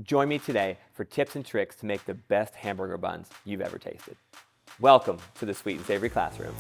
Join me today for tips and tricks to make the best hamburger buns you've ever tasted. Welcome to the Sweet and Savory Classroom.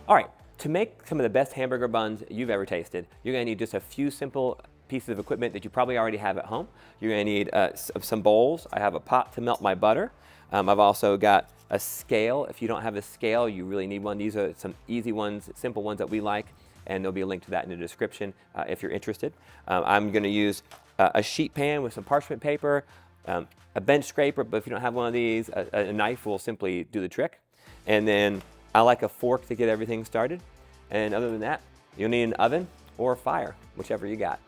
All right, to make some of the best hamburger buns you've ever tasted, you're gonna need just a few simple pieces of equipment that you probably already have at home. You're gonna need some bowls. I have a pot to melt my butter. I've also got a scale. If you don't have a scale, you really need one. These are some easy ones, simple ones that we like, and there'll be a link to that in the description if you're interested. I'm gonna use a sheet pan with some parchment paper, a bench scraper, but if you don't have one of these, a knife will simply do the trick. And then I like a fork to get everything started. And other than that, you'll need an oven or a fire, whichever you got.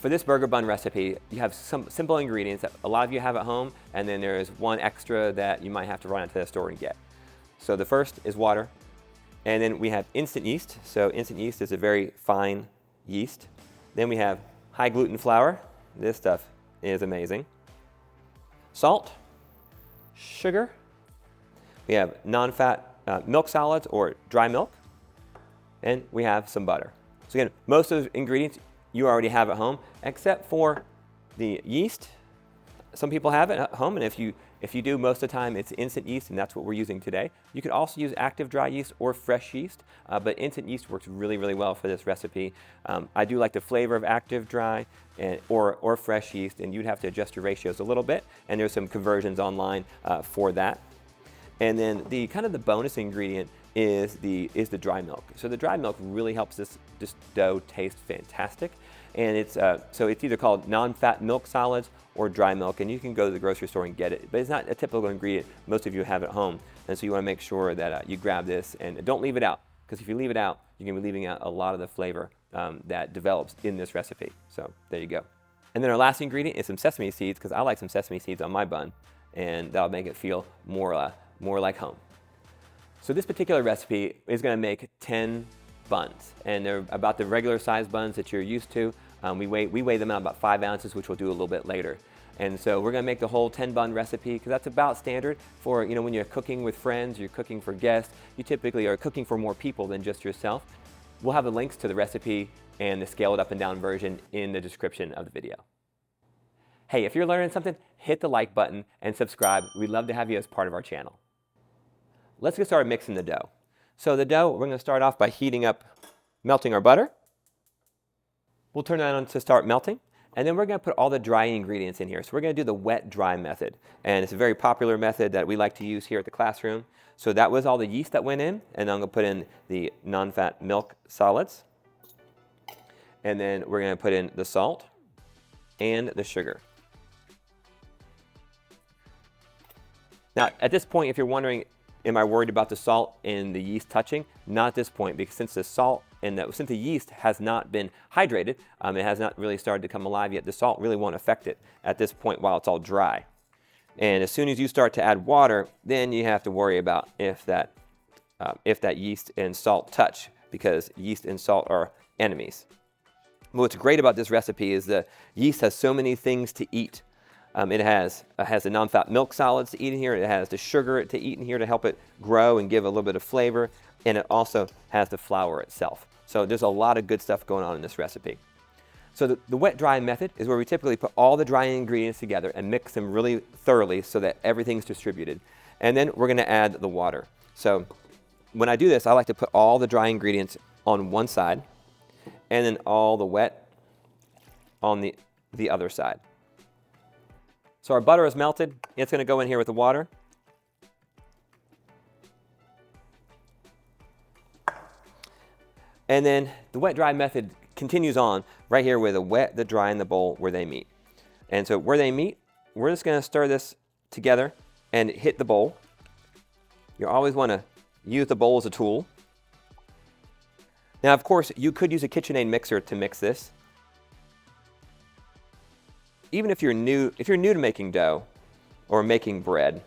For this burger bun recipe, you have some simple ingredients that a lot of you have at home, and then there is one extra that you might have to run out to the store and get. So the first is water, and then we have instant yeast. So instant yeast is a very fine yeast. Then we have high gluten flour. This stuff is amazing. Salt, sugar. We have non-fat milk solids or dry milk, and we have some butter. So again, most of the ingredients you already have at home, except for the yeast. Some people have it at home, and if you do, most of the time it's instant yeast, and that's what we're using today. You could also use active dry yeast or fresh yeast, but instant yeast works really, really well for this recipe. I do like the flavor of active dry or fresh yeast, and you'd have to adjust your ratios a little bit, and there's some conversions online for that. And then the bonus ingredient is the dry milk. So the dry milk really helps this dough taste fantastic. And it's either called non-fat milk solids or dry milk, and you can go to the grocery store and get it. But it's not a typical ingredient most of you have at home. And so you want to make sure that you grab this and don't leave it out, because if you leave it out, you're going to be leaving out a lot of the flavor that develops in this recipe. So there you go. And then our last ingredient is some sesame seeds, because I like some sesame seeds on my bun, and that'll make it feel more like home. So this particular recipe is going to make 10 buns, and they're about the regular size buns that you're used to. We weigh them out about 5 ounces, which we'll do a little bit later. And so we're going to make the whole 10 bun recipe, because that's about standard for, when you're cooking with friends, you're cooking for guests, you typically are cooking for more people than just yourself. We'll have the links to the recipe and the scaled up and down version in the description of the video. Hey, if you're learning something, hit the like button and subscribe. We'd love to have you as part of our channel. Let's get started mixing the dough. So the dough, we're going to start off by melting our butter. We'll turn that on to start melting, and then we're going to put all the dry ingredients in here. So we're going to do the wet dry method, and it's a very popular method that we like to use here at the classroom. So that was all the yeast that went in, and I'm going to put in the non-fat milk solids, and then we're going to put in the salt and the sugar. Now, at this point, if you're wondering, am I worried about the salt and the yeast touching? Not at this point, because since the salt and since the yeast has not been hydrated, it has not really started to come alive yet, the salt really won't affect it at this point while it's all dry. And as soon as you start to add water, then you have to worry about if that yeast and salt touch, because yeast and salt are enemies. What's great about this recipe is the yeast has so many things to eat. It has the non-fat milk solids to eat in here. It has the sugar to eat in here to help it grow and give a little bit of flavor. And it also has the flour itself. So there's a lot of good stuff going on in this recipe. So the wet dry method is where we typically put all the dry ingredients together and mix them really thoroughly so that everything's distributed. And then we're going to add the water. So when I do this, I like to put all the dry ingredients on one side and then all the wet on the other side. So our butter is melted. It's going to go in here with the water. And then the wet dry method continues on right here with the wet, the dry, and the bowl where they meet. And so where they meet, we're just going to stir this together and hit the bowl. You always want to use the bowl as a tool. Now, of course, you could use a KitchenAid mixer to mix this. Even if you're new to making dough or making bread,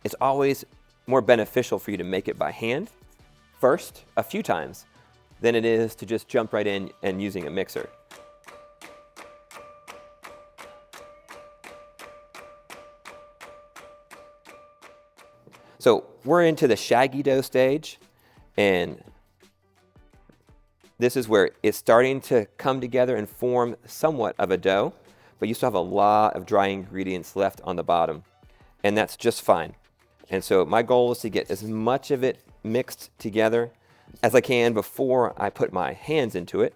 it's always more beneficial for you to make it by hand first a few times than it is to just jump right in and using a mixer. So we're into the shaggy dough stage, and This is where it's starting to come together and form somewhat of a dough, but you still have a lot of dry ingredients left on the bottom, and that's just fine. And so my goal is to get as much of it mixed together as I can before I put my hands into it.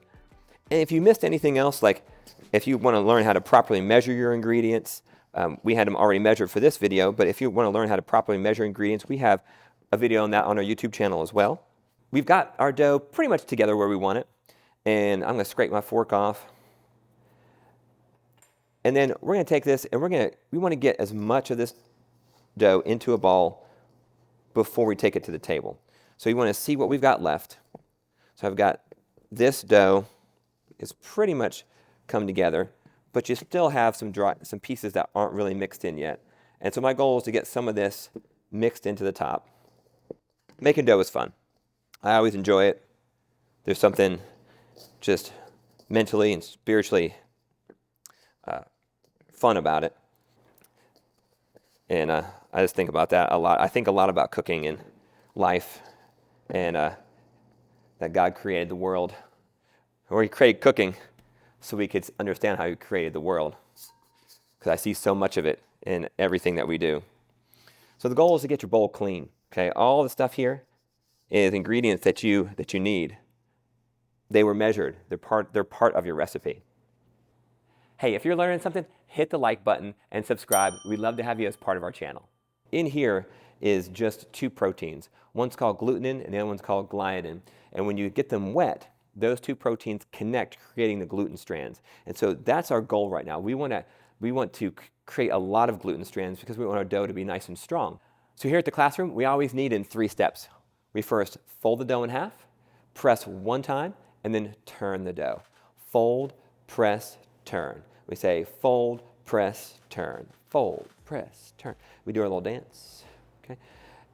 And if you missed anything else, like if you want to learn how to properly measure your ingredients, we had them already measured for this video, but if you want to learn how to properly measure ingredients, we have a video on that on our YouTube channel as well. We've got our dough pretty much together where we want it, and I'm going to scrape my fork off. And then we're going to take this and we want to get as much of this dough into a ball before we take it to the table. So you want to see what we've got left. So I've got this dough is pretty much come together, but you still have some pieces that aren't really mixed in yet. And so my goal is to get some of this mixed into the top. Making dough is fun. I always enjoy it. There's something just mentally and spiritually fun about it. And I just think about that a lot. I think a lot about cooking and life, and that God created the world, or He created cooking so we could understand how He created the world, because I see so much of it in everything that we do. So the goal is to get your bowl clean. Okay, all the stuff here is ingredients that you need. They were measured. They're part of your recipe. Hey, if you're learning something, hit the like button and subscribe. We'd love to have you as part of our channel. In here is just two proteins. One's called glutenin and the other one's called gliadin. And when you get them wet, those two proteins connect, creating the gluten strands. And so that's our goal right now. We want to create a lot of gluten strands because we want our dough to be nice and strong. So here at the classroom, we always knead in 3 steps. We first fold the dough in half, press one time, and then turn the dough. Fold, press, turn. We say fold, press, turn. Fold, press, turn. We do our little dance. Okay?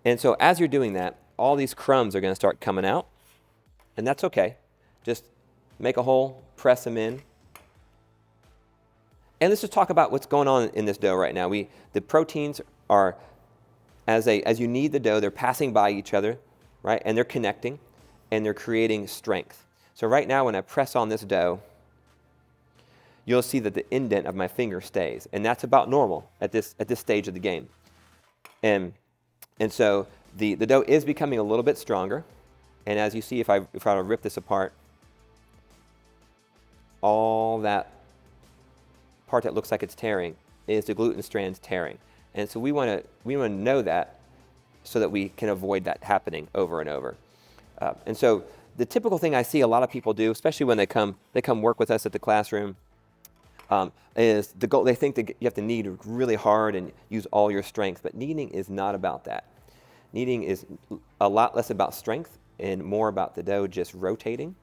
And so as you're doing that, all these crumbs are going to start coming out, and that's okay. Just make a hole, press them in. And let's just talk about what's going on in this dough right now. The proteins are, as you knead the dough, they're passing by each other, right? And they're connecting, and they're creating strength. So right now, when I press on this dough, you'll see that the indent of my finger stays, and that's about normal at this stage of the game. And so the dough is becoming a little bit stronger. And as you see, if I were to rip this apart, all that part that looks like it's tearing is the gluten strands tearing. And so we want to know that so that we can avoid that happening over and over. And so the typical thing I see a lot of people do, especially when they come work with us at the classroom, is the goal. They think that you have to knead really hard and use all your strength, but kneading is not about that. Kneading is a lot less about strength and more about the dough just rotating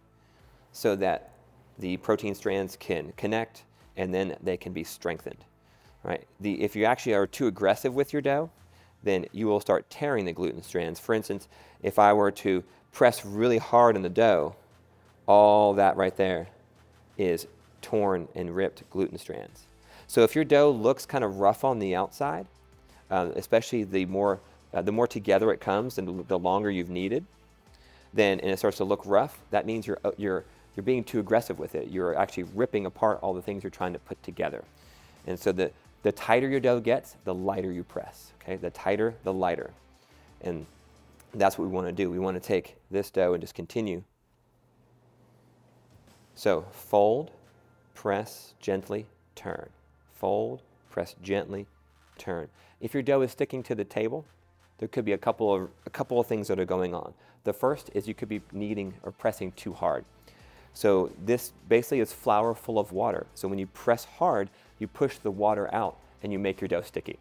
so that the protein strands can connect and then they can be strengthened. Right? If you actually are too aggressive with your dough, then you will start tearing the gluten strands. For instance, if I were to press really hard on the dough, all that right there is torn and ripped gluten strands. So if your dough looks kind of rough on the outside, especially the more together it comes and the longer you've kneaded, and it starts to look rough, that means you're being too aggressive with it. You're actually ripping apart all the things you're trying to put together. And so the tighter your dough gets, the lighter you press. Okay, the tighter, the lighter. And that's what we want to do. We want to take this dough and just continue. So fold, press, gently, turn. Fold, press, gently, turn. If your dough is sticking to the table, there could be a couple of things that are going on. The first is you could be kneading or pressing too hard. So this basically is flour full of water. So when you press hard, you push the water out and you make your dough sticky.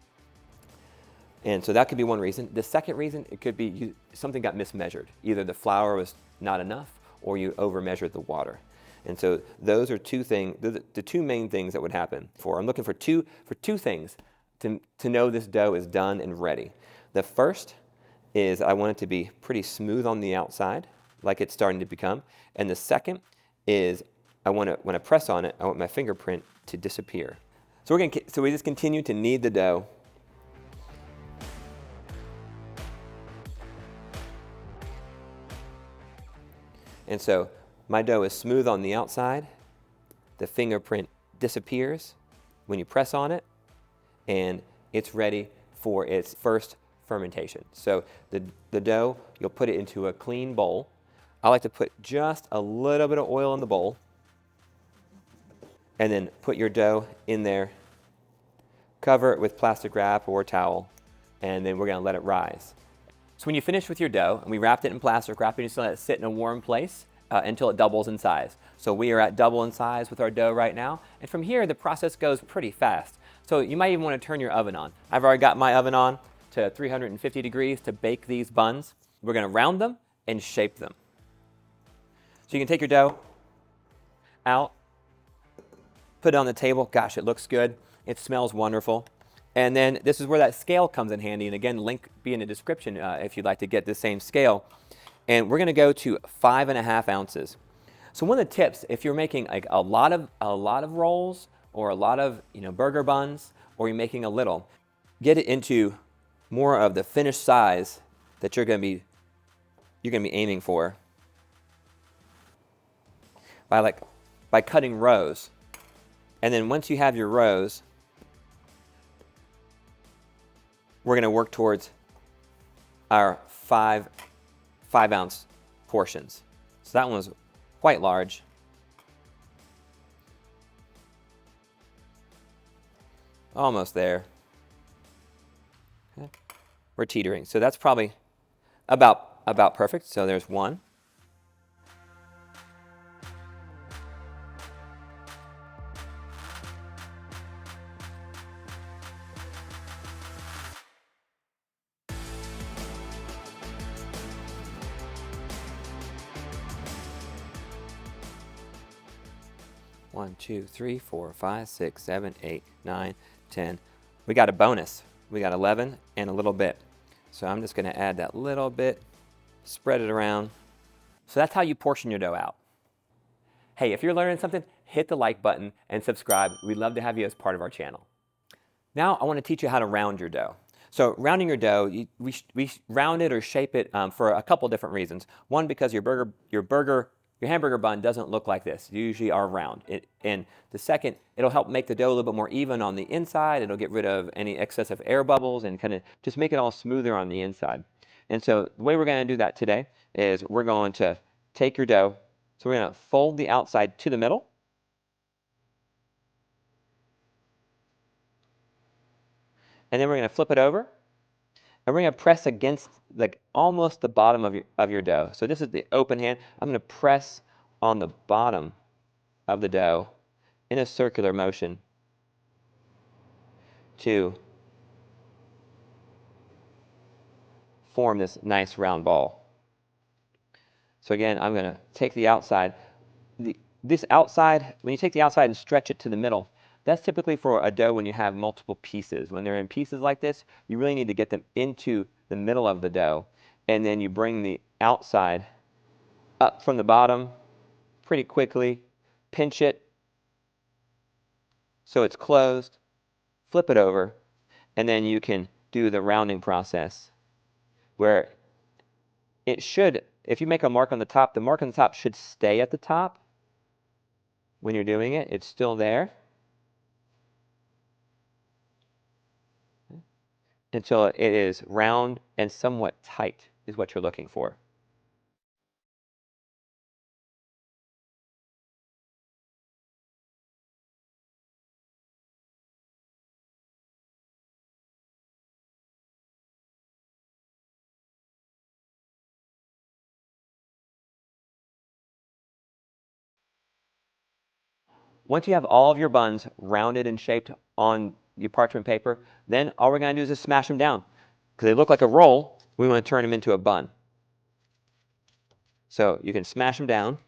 And so that could be one reason. The second reason, it could be something got mismeasured. Either the flour was not enough or you over-measured the water. And so those are the two main things that would happen. I'm looking for two things to know this dough is done and ready. The first is I want it to be pretty smooth on the outside, like it's starting to become. And the second is when I press on it, I want my fingerprint to disappear. So we just continue to knead the dough. And so My dough is smooth on the outside. The fingerprint disappears when you press on it, and it's ready for its first fermentation. So the dough, you'll put it into a clean bowl. I like to put just a little bit of oil in the bowl, and then put your dough in there, cover it with plastic wrap or towel, and then we're gonna let it rise. So when you finish with your dough, and we wrapped it in plastic wrap, and you just let it sit in a warm place until it doubles in size. So we are at double in size with our dough right now, and from here the process goes pretty fast. So you might even want to turn your oven on. I've already got my oven on to 350 degrees to bake these buns. We're gonna round them and shape them. So you can take your dough out, put it on the table. Gosh, it looks good. It smells wonderful. And then this is where that scale comes in handy. And again, link be in the description if you'd like to get the same scale. And we're gonna go to 5.5 ounces. So one of the tips, if you're making like a lot of rolls or a lot of burger buns, or you're making a little, get it into more of the finished size that you're gonna be aiming for by cutting rows. And then once you have your rows, we're going to work towards our 5-ounce portions. So that one was quite large. Almost there. Okay. We're teetering. So that's probably about perfect. So there's one. One, 2, 3, 4, 5, 6, 7, 8, 9, 10. We got a bonus. We got 11 and a little bit. So I'm just going to add that little bit, spread it around. So that's how you portion your dough out. Hey, if you're learning something, hit the like button and subscribe. We'd love to have you as part of our channel. Now I want to teach you how to round your dough. So rounding your dough, we round it or shape it for a couple different reasons. One, because your hamburger bun doesn't look like this. You usually are round. And the second, it'll help make the dough a little bit more even on the inside. It'll get rid of any excessive air bubbles and kind of just make it all smoother on the inside. And so the way we're going to do that today is we're going to take your dough. So we're going to fold the outside to the middle. And then we're going to flip it over. And we're going to press against almost the bottom of your dough. So this is the open hand. I'm going to press on the bottom of the dough in a circular motion to form this nice round ball. So again, I'm going to take the outside. This outside, when you take the outside and stretch it to the middle, that's typically for a dough when you have multiple pieces. When they're in pieces like this, you really need to get them into the middle of the dough. And then you bring the outside up from the bottom pretty quickly, pinch it so it's closed, flip it over, and then you can do the rounding process where it should, if you make a mark on the top, the mark on the top should stay at the top when you're doing it. It's still there until it is round and somewhat tight is what you're looking for. Once you have all of your buns rounded and shaped on your parchment paper, then all we're going to do is just smash them down. Because they look like a roll, we want to turn them into a bun. So you can smash them down.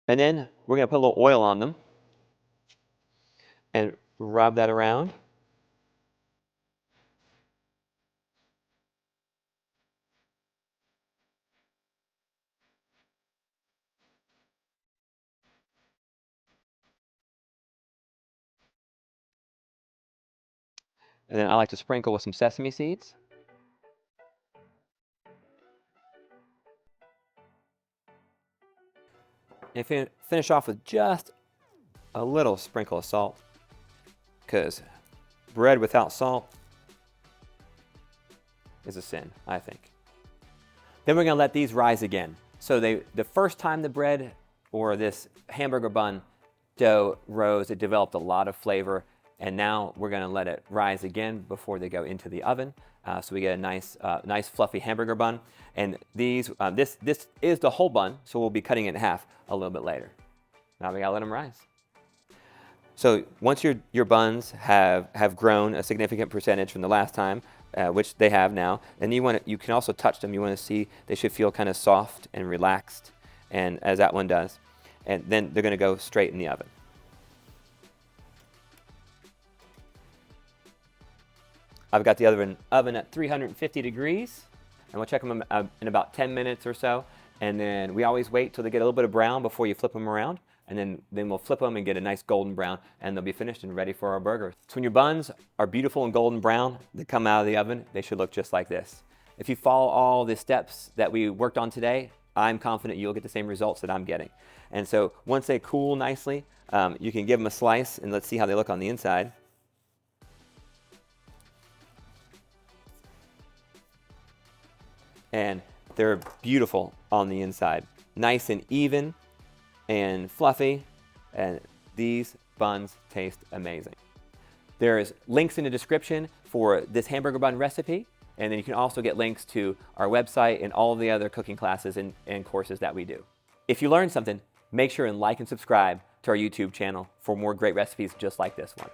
And then we're going to put a little oil on them and rub that around. And then I like to sprinkle with some sesame seeds. And finish off with just a little sprinkle of salt, because bread without salt is a sin, I think. Then we're gonna let these rise again. So the first time the bread or this hamburger bun dough rose, it developed a lot of flavor, and now we're gonna let it rise again before they go into the oven. So we get a nice fluffy hamburger bun. And this is the whole bun, so we'll be cutting it in half a little bit later. Now we gotta let them rise. So once your buns have grown a significant percentage from the last time, which they have now, and you can also touch them. You want to see they should feel kind of soft and relaxed, and as that one does, and then they're going to go straight in the oven. I've got the oven at 350 degrees, and we'll check them in about 10 minutes or so, and then we always wait till they get a little bit of brown before you flip them around. And then we'll flip them and get a nice golden brown, and they'll be finished and ready for our burgers. So when your buns are beautiful and golden brown, they come out of the oven, they should look just like this. If you follow all the steps that we worked on today, I'm confident you'll get the same results that I'm getting. And so once they cool nicely, you can give them a slice, and let's see how they look on the inside. And they're beautiful on the inside, nice and even and fluffy, and these buns taste amazing. There's links in the description for this hamburger bun recipe, and then you can also get links to our website and all of the other cooking classes and courses that we do. If you learned something, make sure and like and subscribe to our YouTube channel for more great recipes just like this one.